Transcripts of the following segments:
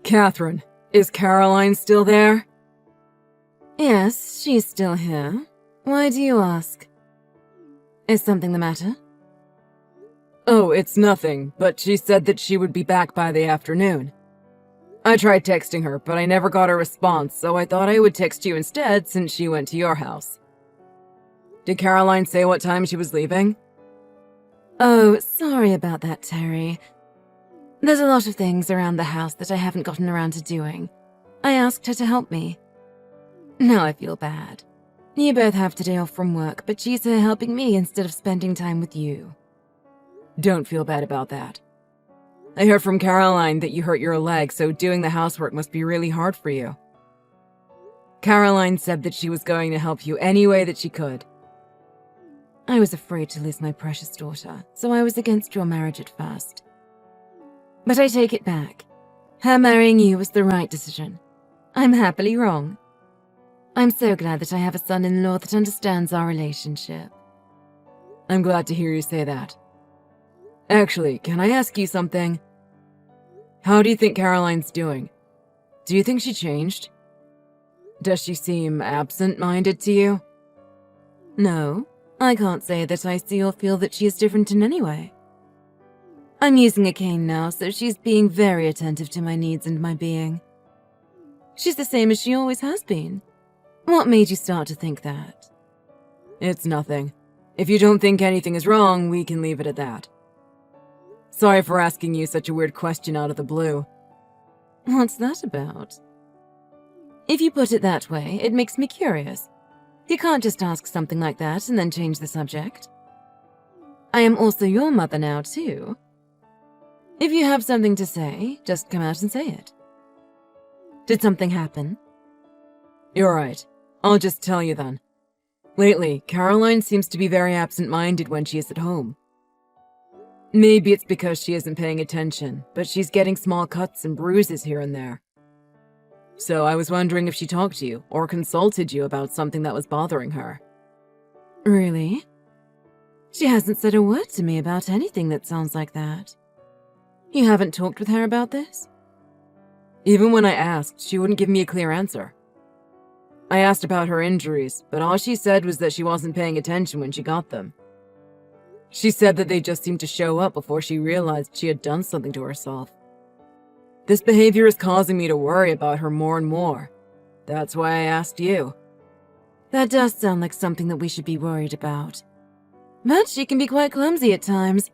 Catherine, is Caroline still there? Yes, she's still here. Why do you ask? Is something the matter? Oh, it's nothing, but she said that she would be back by the afternoon. I tried texting her, but I never got a response, so I thought I would text you instead since she went to your house. Did Caroline say what time she was leaving? Oh, sorry about that, Terry. There's a lot of things around the house that I haven't gotten around to doing. I asked her to help me. Now I feel bad. You both have today off from work, but she's here helping me instead of spending time with you. Don't feel bad about that. I heard from Caroline that you hurt your leg, so doing the housework must be really hard for you. Caroline said that she was going to help you any way that she could. I was afraid to lose my precious daughter, so I was against your marriage at first. But I take it back. Her marrying you was the right decision. I'm happily wrong. I'm so glad that I have a son-in-law that understands our relationship. I'm glad to hear you say that. Actually, can I ask you something? How do you think Caroline's doing? Do you think she changed? Does she seem absent-minded to you? No, I can't say that I see or feel that she is different in any way. I'm using a cane now, so she's being very attentive to my needs and my being. She's the same as she always has been. What made you start to think that? It's nothing. If you don't think anything is wrong, we can leave it at that. Sorry for asking you such a weird question out of the blue. What's that about? If you put it that way, it makes me curious. You can't just ask something like that and then change the subject. I am also your mother now, too. If you have something to say, just come out and say it. Did something happen? You're right. I'll just tell you then. Lately, Caroline seems to be very absent-minded when she is at home. Maybe it's because she isn't paying attention, but she's getting small cuts and bruises here and there. So I was wondering if she talked to you or consulted you about something that was bothering her. Really? She hasn't said a word to me about anything that sounds like that. You haven't talked with her about this? Even when I asked, she wouldn't give me a clear answer. I asked about her injuries, but all she said was that she wasn't paying attention when she got them. She said that they just seemed to show up before she realized she had done something to herself. This behavior is causing me to worry about her more and more. That's why I asked you. That does sound like something that we should be worried about. But she can be quite clumsy at times.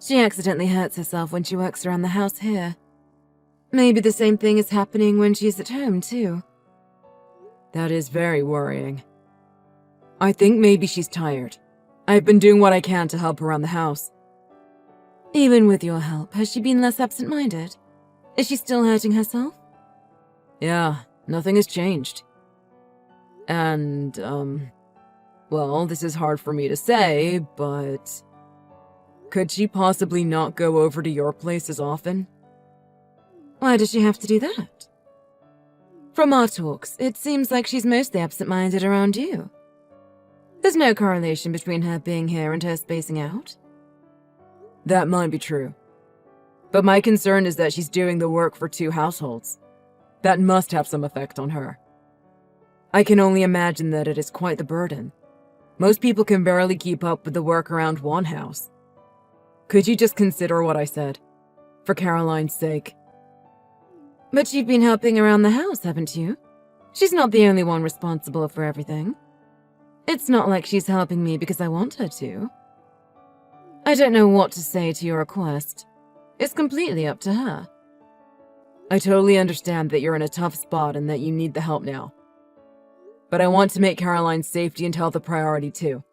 She accidentally hurts herself when she works around the house here. Maybe the same thing is happening when she's at home, too. That is very worrying. I think maybe she's tired. I've been doing what I can to help around the house. Even with your help, has she been less absent-minded? Is she still hurting herself? Yeah, nothing has changed. And, well, this is hard for me to say, but... could she possibly not go over to your place as often? Why does she have to do that? From our talks, it seems like she's mostly absent-minded around you. There's no correlation between her being here and her spacing out. That might be true. But my concern is that she's doing the work for 2 households. That must have some effect on her. I can only imagine that it is quite the burden. Most people can barely keep up with the work around one house. Could you just consider what I said? For Caroline's sake. But you've been helping around the house, haven't you? She's not the only one responsible for everything. It's not like she's helping me because I want her to. I don't know what to say to your request. It's completely up to her. I totally understand that you're in a tough spot and that you need the help now. But I want to make Caroline's safety and health a priority too.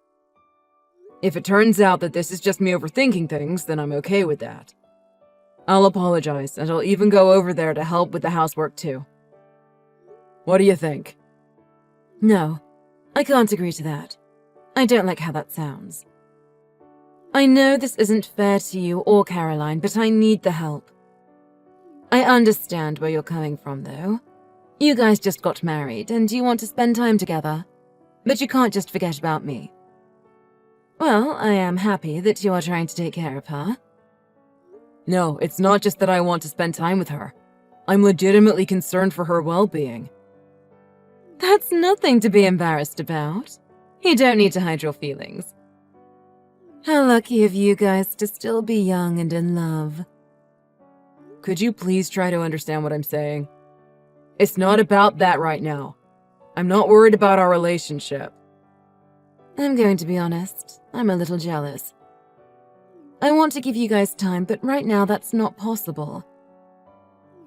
If it turns out that this is just me overthinking things, then I'm okay with that. I'll apologize, and I'll even go over there to help with the housework too. What do you think? No, I can't agree to that. I don't like how that sounds. I know this isn't fair to you or Caroline, but I need the help. I understand where you're coming from, though. You guys just got married, and you want to spend time together. But you can't just forget about me. Well, I am happy that you are trying to take care of her. No, it's not just that I want to spend time with her. I'm legitimately concerned for her well-being. That's nothing to be embarrassed about. You don't need to hide your feelings. How lucky of you guys to still be young and in love. Could you please try to understand what I'm saying? It's not about that right now. I'm not worried about our relationship. I'm going to be honest. I'm a little jealous. I want to give you guys time, but right now that's not possible.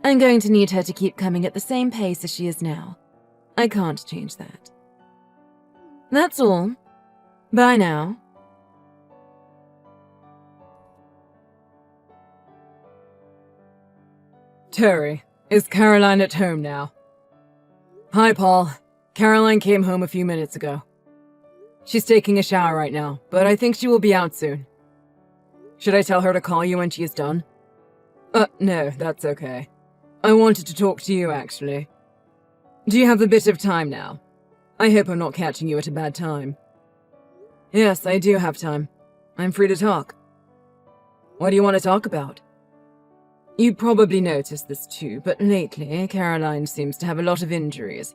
I'm going to need her to keep coming at the same pace as she is now. I can't change that. That's all. Bye now. Terry, is Caroline at home now? Hi, Paul. Caroline came home a few minutes ago. She's taking a shower right now, but I think she will be out soon. Should I tell her to call you when she is done? No, that's okay. I wanted to talk to you, actually. Do you have a bit of time now? I hope I'm not catching you at a bad time. Yes, I do have time. I'm free to talk. What do you want to talk about? You probably noticed this too, but lately, Caroline seems to have a lot of injuries.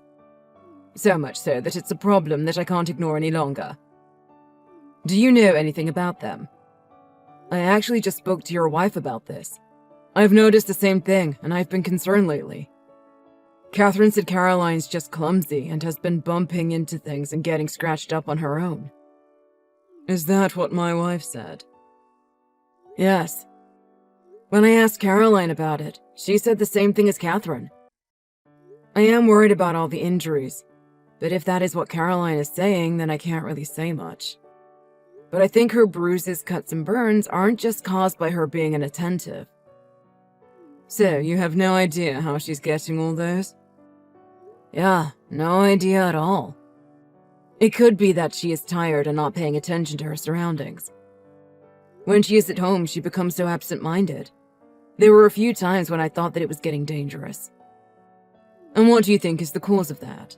So much so that it's a problem that I can't ignore any longer. Do you know anything about them? I actually just spoke to your wife about this. I've noticed the same thing, and I've been concerned lately. Catherine said Caroline's just clumsy and has been bumping into things and getting scratched up on her own. Is that what my wife said? Yes. When I asked Caroline about it, she said the same thing as Catherine. I am worried about all the injuries, but if that is what Caroline is saying, then I can't really say much. But I think her bruises, cuts, and burns aren't just caused by her being inattentive. So, you have no idea how she's getting all those? Yeah, no idea at all. It could be that she is tired and not paying attention to her surroundings. When she is at home, she becomes so absent-minded. There were a few times when I thought that it was getting dangerous. And what do you think is the cause of that?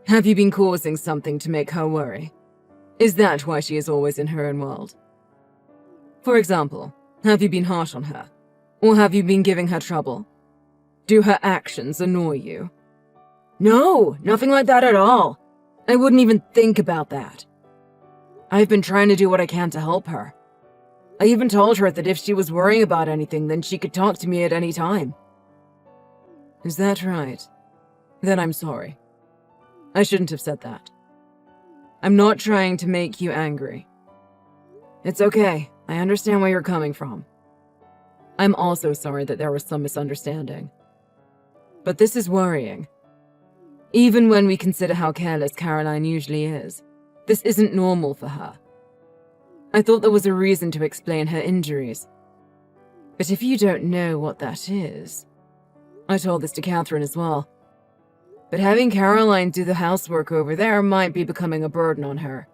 Have you been causing something to make her worry? Is that why she is always in her own world? For example, have you been harsh on her? Or have you been giving her trouble? Do her actions annoy you? No, nothing like that at all. I wouldn't even think about that. I've been trying to do what I can to help her. I even told her that if she was worrying about anything, then she could talk to me at any time. Is that right? Then I'm sorry. I shouldn't have said that. I'm not trying to make you angry. It's okay. I understand where you're coming from. I'm also sorry that there was some misunderstanding. But this is worrying. Even when we consider how careless Caroline usually is, this isn't normal for her. I thought there was a reason to explain her injuries. But if you don't know what that is... I told this to Catherine as well. But having Caroline do the housework over there might be becoming a burden on her.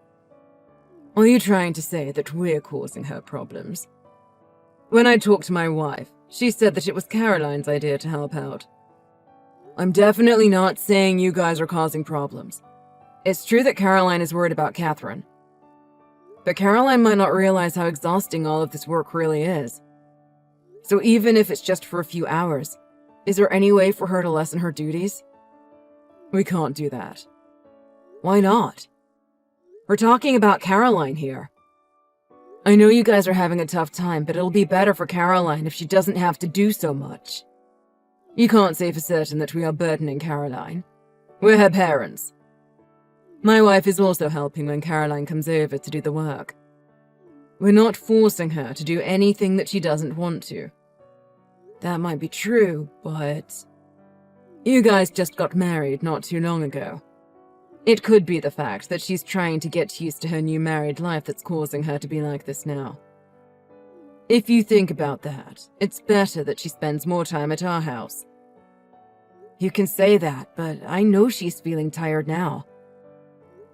Are you trying to say that we're causing her problems? When I talked to my wife, she said that it was Caroline's idea to help out. I'm definitely not saying you guys are causing problems. It's true that Caroline is worried about Catherine. But Caroline might not realize how exhausting all of this work really is. So even if it's just for a few hours, is there any way for her to lessen her duties? We can't do that. Why not? We're talking about Caroline here. I know you guys are having a tough time, but it'll be better for Caroline if she doesn't have to do so much. You can't say for certain that we are burdening Caroline. We're her parents. My wife is also helping when Caroline comes over to do the work. We're not forcing her to do anything that she doesn't want to. That might be true, but... You guys just got married not too long ago. It could be the fact that she's trying to get used to her new married life that's causing her to be like this now. If you think about that, it's better that she spends more time at our house. You can say that, but I know she's feeling tired now.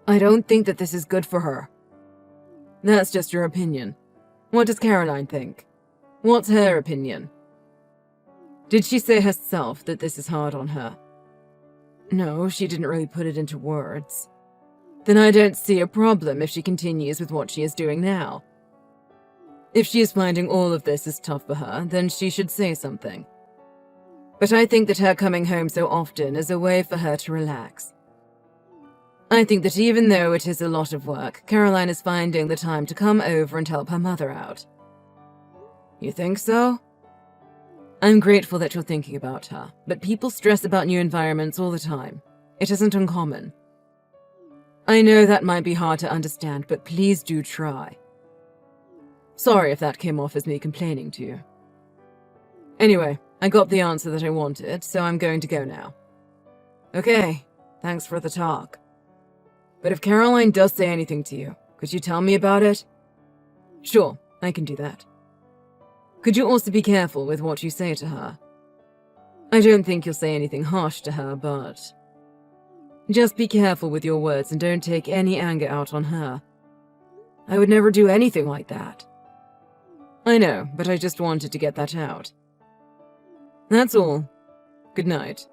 I don't think that this is good for her. That's just your opinion. What does Caroline think? What's her opinion? Did she say herself that this is hard on her? No, she didn't really put it into words. Then I don't see a problem if she continues with what she is doing now. If she is finding all of this is tough for her, then she should say something. But I think that her coming home so often is a way for her to relax. I think that even though it is a lot of work, Caroline is finding the time to come over and help her mother out. You think so? I'm grateful that you're thinking about her, but people stress about new environments all the time. It isn't uncommon. I know that might be hard to understand, but please do try. Sorry if that came off as me complaining to you. Anyway, I got the answer that I wanted, so I'm going to go now. Okay, thanks for the talk. But if Caroline does say anything to you, could you tell me about it? Sure, I can do that. Could you also be careful with what you say to her? I don't think you'll say anything harsh to her, but just be careful with your words and don't take any anger out on her. I would never do anything like that. I know, but I just wanted to get that out. That's all. Good night.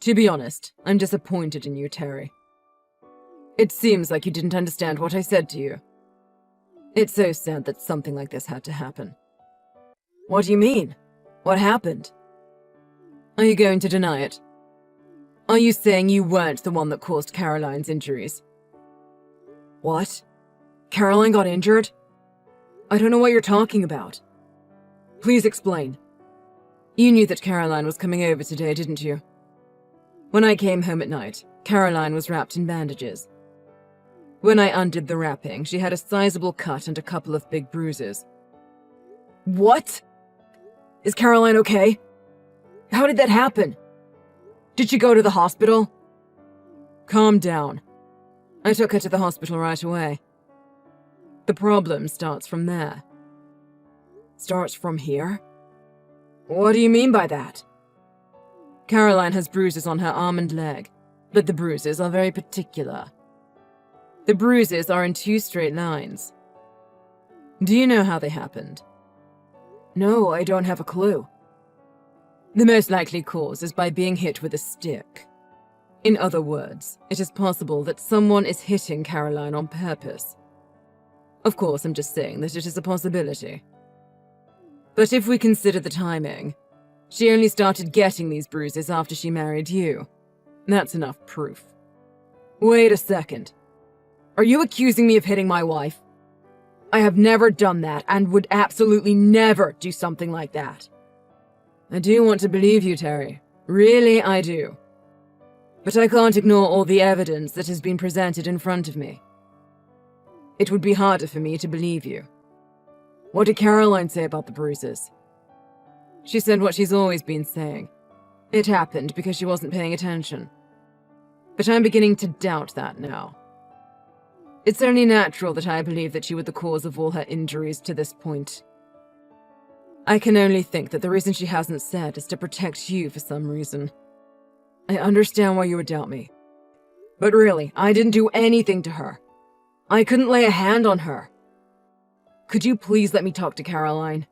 To be honest, I'm disappointed in you, Terry. It seems like you didn't understand what I said to you. It's so sad that something like this had to happen. What do you mean? What happened? Are you going to deny it? Are you saying you weren't the one that caused Caroline's injuries? What? Caroline got injured? I don't know what you're talking about. Please explain. You knew that Caroline was coming over today, didn't you? When I came home at night, Caroline was wrapped in bandages. When I undid the wrapping, she had a sizable cut and a couple of big bruises. What? Is Caroline okay? How did that happen? Did she go to the hospital? Calm down. I took her to the hospital right away. The problem starts from there. Starts from here? What do you mean by that? Caroline has bruises on her arm and leg, but the bruises are very particular. The bruises are in 2 straight lines. Do you know how they happened? No, I don't have a clue. The most likely cause is by being hit with a stick. In other words, it is possible that someone is hitting Caroline on purpose. Of course, I'm just saying that it is a possibility. But if we consider the timing, she only started getting these bruises after she married you. That's enough proof. Wait a second. Are you accusing me of hitting my wife? I have never done that and would absolutely never do something like that. I do want to believe you, Terry. Really, I do. But I can't ignore all the evidence that has been presented in front of me. It would be harder for me to believe you. What did Caroline say about the bruises? She said what she's always been saying. It happened because she wasn't paying attention. But I'm beginning to doubt that now. It's only natural that I believe that you were the cause of all her injuries to this point. I can only think that the reason she hasn't said is to protect you for some reason. I understand why you would doubt me. But really, I didn't do anything to her. I couldn't lay a hand on her. Could you please let me talk to Caroline?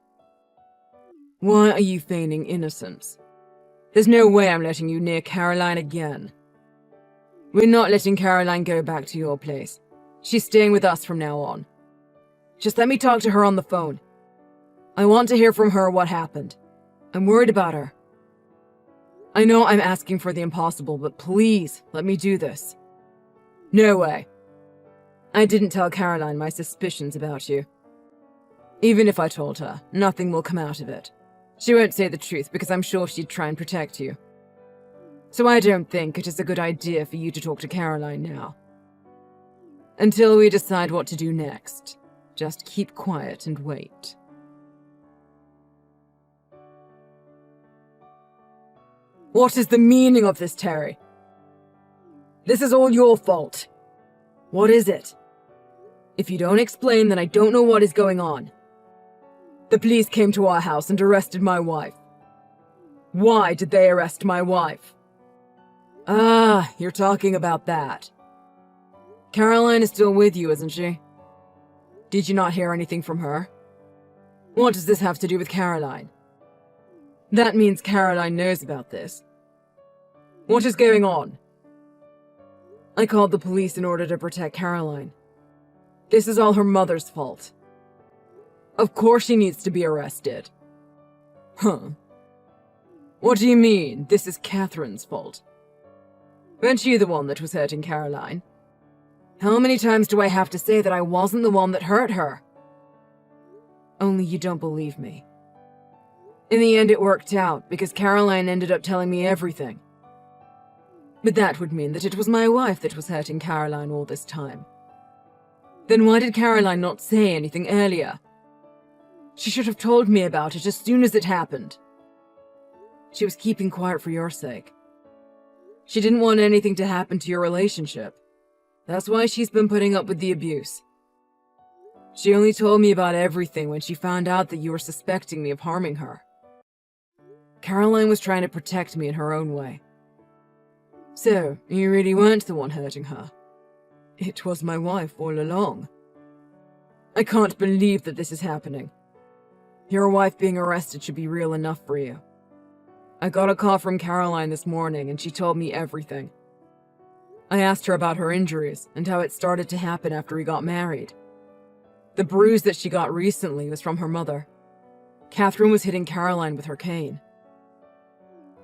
Why are you feigning innocence? There's no way I'm letting you near Caroline again. We're not letting Caroline go back to your place. She's staying with us from now on. Just let me talk to her on the phone. I want to hear from her what happened. I'm worried about her. I know I'm asking for the impossible, but please, let me do this. No way. I didn't tell Caroline my suspicions about you. Even if I told her, nothing will come out of it. She won't say the truth because I'm sure she'd try and protect you. So I don't think it is a good idea for you to talk to Caroline now. Until we decide what to do next, just keep quiet and wait. What is the meaning of this, Terry? This is all your fault. What is it? If you don't explain, then I don't know what is going on. The police came to our house and arrested my wife. Why did they arrest my wife? Ah, you're talking about that. Caroline is still with you, isn't she? Did you not hear anything from her? What does this have to do with Caroline? That means Caroline knows about this. What is going on? I called the police in order to protect Caroline. This is all her mother's fault. Of course she needs to be arrested. Huh. What do you mean, this is Catherine's fault? Weren't you the one that was hurting Caroline? How many times do I have to say that I wasn't the one that hurt her? Only you don't believe me. In the end, it worked out, because Caroline ended up telling me everything. But that would mean that it was my wife that was hurting Caroline all this time. Then why did Caroline not say anything earlier? She should have told me about it as soon as it happened. She was keeping quiet for your sake. She didn't want anything to happen to your relationship. That's why she's been putting up with the abuse. She only told me about everything when she found out that you were suspecting me of harming her. Caroline was trying to protect me in her own way. So, you really weren't the one hurting her. It was my wife all along. I can't believe that this is happening. Your wife being arrested should be real enough for you. I got a call from Caroline this morning and she told me everything. I asked her about her injuries and how it started to happen after we got married. The bruise that she got recently was from her mother. Catherine was hitting Caroline with her cane.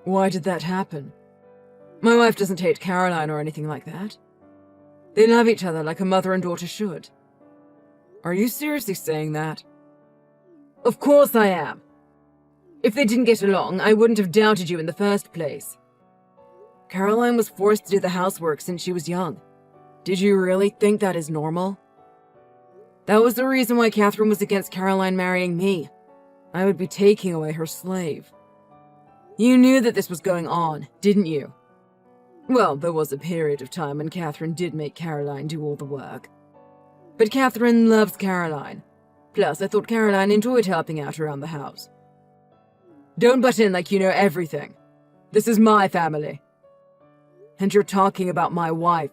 Why did that happen? My wife doesn't hate Caroline or anything like that. They love each other like a mother and daughter should. Are you seriously saying that? Of course I am. If they didn't get along, I wouldn't have doubted you in the first place. Caroline was forced to do the housework since she was young. Did you really think that is normal? That was the reason why Catherine was against Caroline marrying me. I would be taking away her slave. You knew that this was going on, didn't you? Well, there was a period of time when Catherine did make Caroline do all the work. But Catherine loves Caroline. Plus, I thought Caroline enjoyed helping out around the house. Don't butt in like you know everything. This is my family. And you're talking about my wife.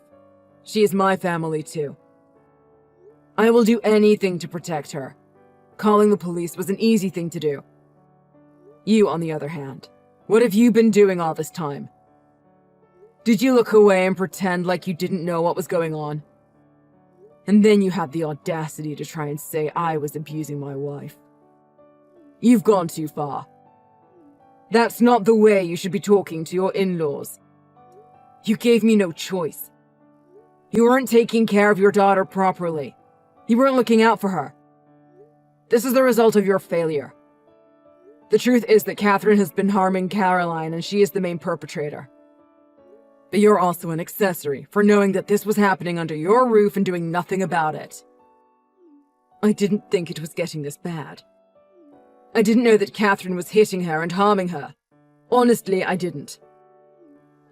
She is my family too. I will do anything to protect her. Calling the police was an easy thing to do. You, on the other hand, what have you been doing all this time? Did you look away and pretend like you didn't know what was going on? And then you had the audacity to try and say I was abusing my wife. You've gone too far. That's not the way you should be talking to your in-laws. You gave me no choice. You weren't taking care of your daughter properly. You weren't looking out for her. This is the result of your failure. The truth is that Catherine has been harming Caroline and she is the main perpetrator. But you're also an accessory for knowing that this was happening under your roof and doing nothing about it. I didn't think it was getting this bad. I didn't know that Catherine was hitting her and harming her. Honestly, I didn't.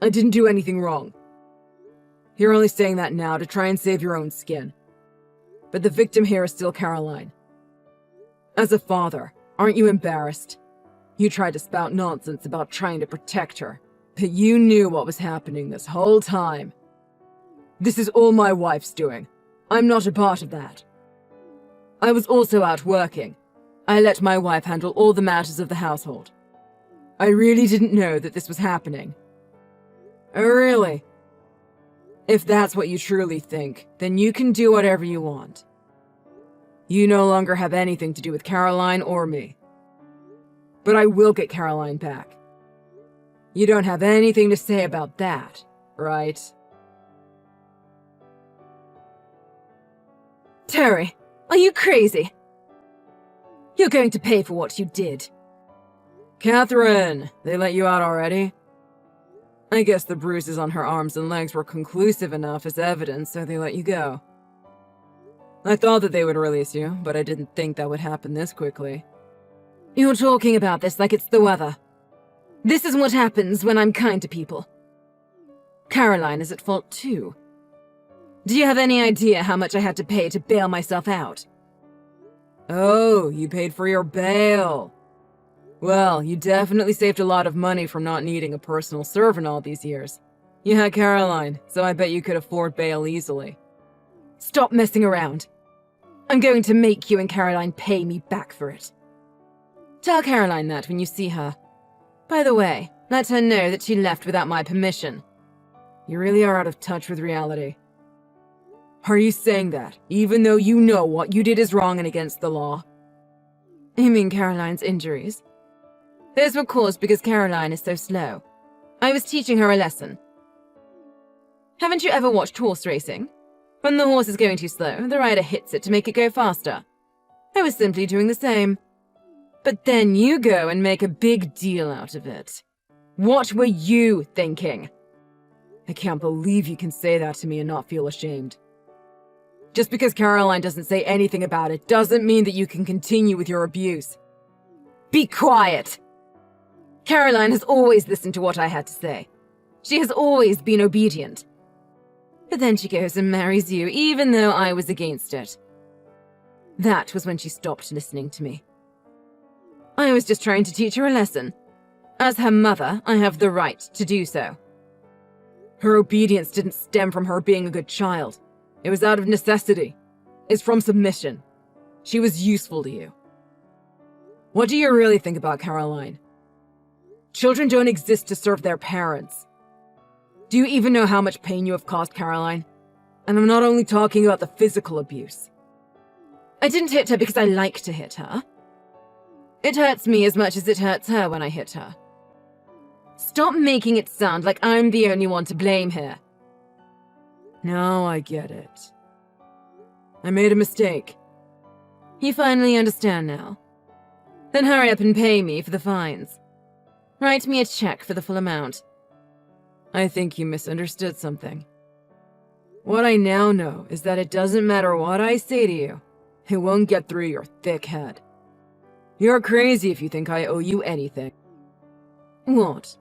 I didn't do anything wrong. You're only saying that now to try and save your own skin. But the victim here is still Caroline. As a father, aren't you embarrassed? You tried to spout nonsense about trying to protect her, but you knew what was happening this whole time. This is all my wife's doing. I'm not a part of that. I was also out working. I let my wife handle all the matters of the household. I really didn't know that this was happening. Oh, really? If that's what you truly think, then you can do whatever you want. You no longer have anything to do with Caroline or me. But I will get Caroline back. You don't have anything to say about that, right? Terry, are you crazy? You're going to pay for what you did. Catherine, they let you out already? I guess the bruises on her arms and legs were conclusive enough as evidence, so they let you go. I thought that they would release you, but I didn't think that would happen this quickly. You're talking about this like it's the weather. This is what happens when I'm kind to people. Caroline is at fault too. Do you have any idea how much I had to pay to bail myself out? Oh, you paid for your bail. Well, you definitely saved a lot of money from not needing a personal servant all these years. You had Caroline, so I bet you could afford bail easily. Stop messing around. I'm going to make you and Caroline pay me back for it. Tell Caroline that when you see her. By the way, let her know that she left without my permission. You really are out of touch with reality. Are you saying that, even though you know what you did is wrong and against the law? You mean Caroline's injuries? Those were caused because Caroline is so slow. I was teaching her a lesson. Haven't you ever watched horse racing? When the horse is going too slow, the rider hits it to make it go faster. I was simply doing the same. But then you go and make a big deal out of it. What were you thinking? I can't believe you can say that to me and not feel ashamed. Just because Caroline doesn't say anything about it doesn't mean that you can continue with your abuse. Be quiet! Caroline has always listened to what I had to say. She has always been obedient. But then she goes and marries you, even though I was against it. That was when she stopped listening to me. I was just trying to teach her a lesson. As her mother, I have the right to do so. Her obedience didn't stem from her being a good child. It was out of necessity. It's from submission. She was useful to you. What do you really think about Caroline? Children don't exist to serve their parents. Do you even know how much pain you have caused Caroline? And I'm not only talking about the physical abuse. I didn't hit her because I like to hit her. It hurts me as much as it hurts her when I hit her. Stop making it sound like I'm the only one to blame here. No, I get it. I made a mistake. You finally understand now? Then hurry up and pay me for the fines. Write me a check for the full amount. I think you misunderstood something. What I now know is that it doesn't matter what I say to you, it won't get through your thick head. You're crazy if you think I owe you anything. What?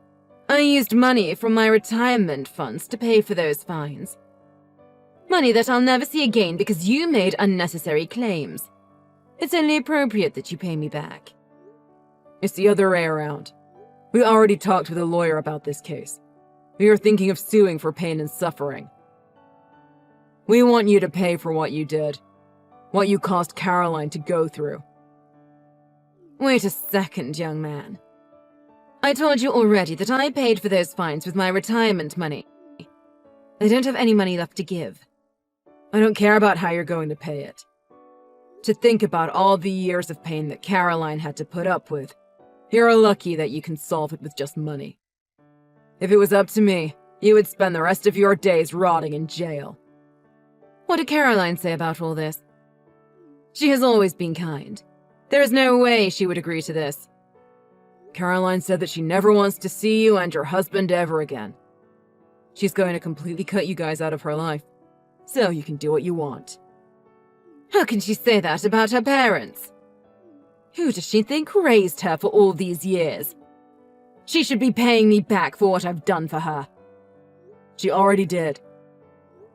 I used money from my retirement funds to pay for those fines. Money that I'll never see again because you made unnecessary claims. It's only appropriate that you pay me back. It's the other way around. We already talked with a lawyer about this case. We are thinking of suing for pain and suffering. We want you to pay for what you did. What you caused Caroline to go through. Wait a second, young man. I told you already that I paid for those fines with my retirement money. I don't have any money left to give. I don't care about how you're going to pay it. To think about all the years of pain that Caroline had to put up with, you're lucky that you can solve it with just money. If it was up to me, you would spend the rest of your days rotting in jail. What did Caroline say about all this? She has always been kind. There is no way she would agree to this. Caroline said that she never wants to see you and your husband ever again. She's going to completely cut you guys out of her life, so you can do what you want. How can she say that about her parents? Who does she think raised her for all these years? She should be paying me back for what I've done for her. She already did.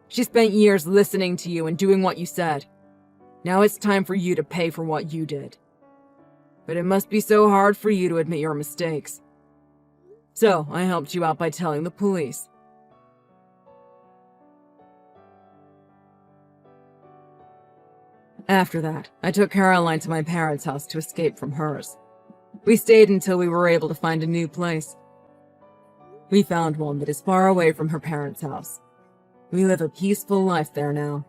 She spent years listening to you and doing what you said. Now it's time for you to pay for what you did. But it must be so hard for you to admit your mistakes. So I helped you out by telling the police. After that, I took Caroline to my parents' house to escape from hers. We stayed until we were able to find a new place. We found one that is far away from her parents' house. We live a peaceful life there now.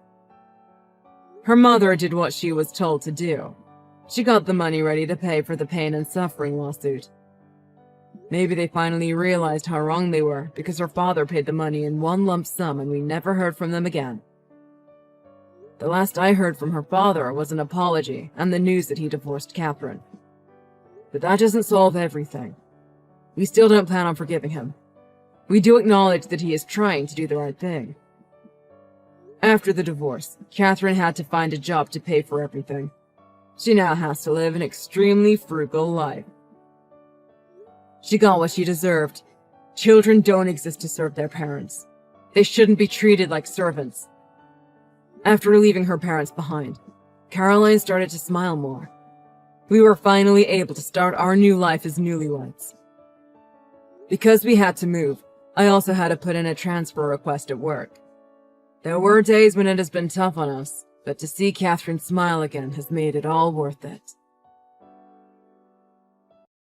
Her mother did what she was told to do. She got the money ready to pay for the pain and suffering lawsuit. Maybe they finally realized how wrong they were because her father paid the money in one lump sum and we never heard from them again. The last I heard from her father was an apology and the news that he divorced Catherine. But that doesn't solve everything. We still don't plan on forgiving him. We do acknowledge that he is trying to do the right thing. After the divorce, Catherine had to find a job to pay for everything. She now has to live an extremely frugal life. She got what she deserved. Children don't exist to serve their parents. They shouldn't be treated like servants. After leaving her parents behind, Caroline started to smile more. We were finally able to start our new life as newlyweds. Because we had to move, I also had to put in a transfer request at work. There were days when it has been tough on us, but to see Catherine smile again has made it all worth it.